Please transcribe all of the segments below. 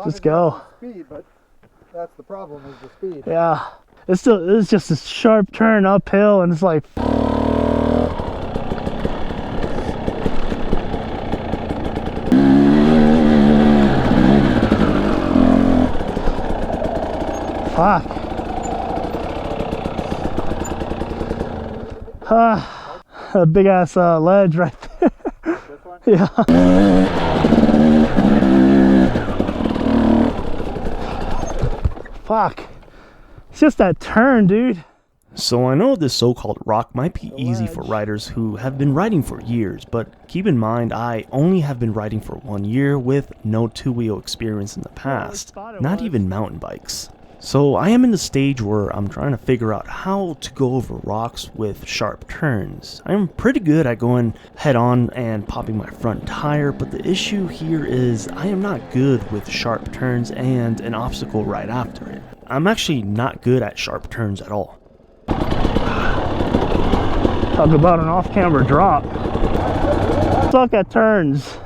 Just go. Speed, but that's the problem, is the speed. Yeah. It's just a sharp turn uphill, and it's like, fuck. A big ass ledge right there. This one? Yeah. Fuck. It's just that turn, dude. So I know this so-called rock might be easy for riders who have been riding for years, but keep in mind I only have been riding for 1 year with no two-wheel experience in the past, not even mountain bikes. So I am in the stage where I'm trying to figure out how to go over rocks with sharp turns. I'm pretty good at going head on and popping my front tire, but the issue here is I am not good with sharp turns and an obstacle right after it. I'm actually not good at sharp turns at all. Talk about an off-camera drop. Suck at turns.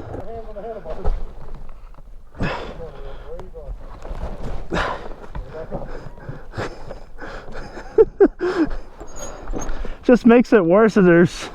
Just makes it worse if there's...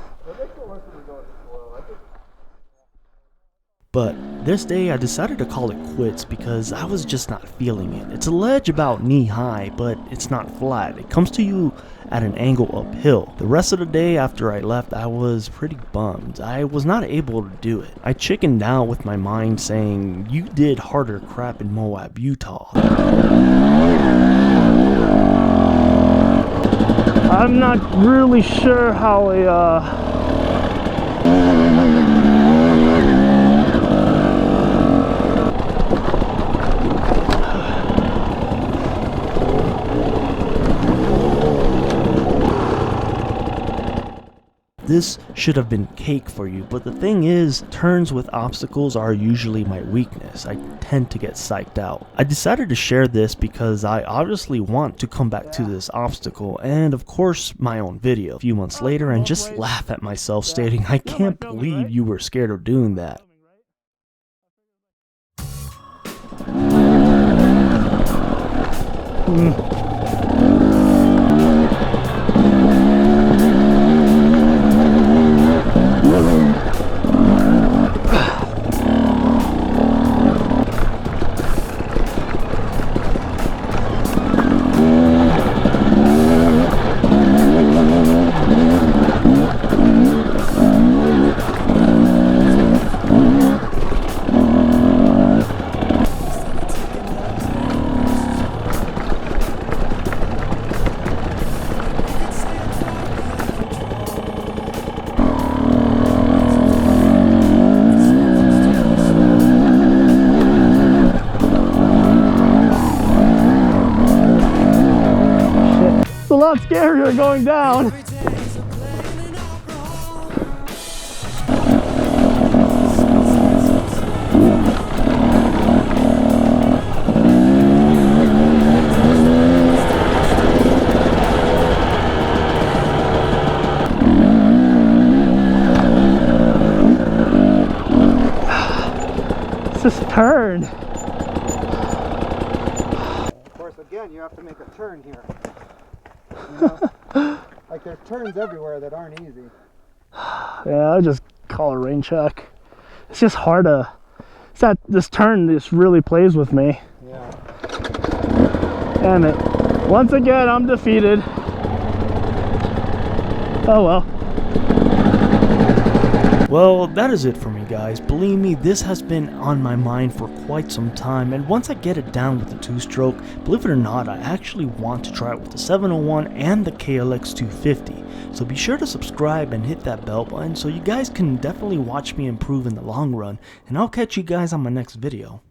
But this day I decided to call it quits because I was just not feeling it. It's a ledge about knee high, but it's not flat. It comes to you at an angle uphill. The rest of the day after I left, I was pretty bummed. I was not able to do it. I chickened out with my mind saying, you did harder crap in Moab, Utah. I'm not really sure how This should have been cake for you, but the thing is, turns with obstacles are usually my weakness. I tend to get psyched out. I decided to share this because I obviously want to come back to this obstacle and of course my own video a few months later and just laugh at myself stating, I can't believe you were scared of doing that. it's a lot scarier going down. It's this turn. Of course, again, you have to make a turn here. You know? Like there's turns everywhere that aren't easy. Yeah, I just call a rain check. It's just hard to... It's that this turn just really plays with me. Yeah. Damn it. Once again, I'm defeated. Oh well. Well, that is it for me, guys. Believe me, this has been on my mind for quite some time, and once I get it down with the two-stroke, believe it or not, I actually want to try it with the 701 and the KLX 250. So be sure to subscribe and hit that bell button so you guys can definitely watch me improve in the long run, and I'll catch you guys on my next video.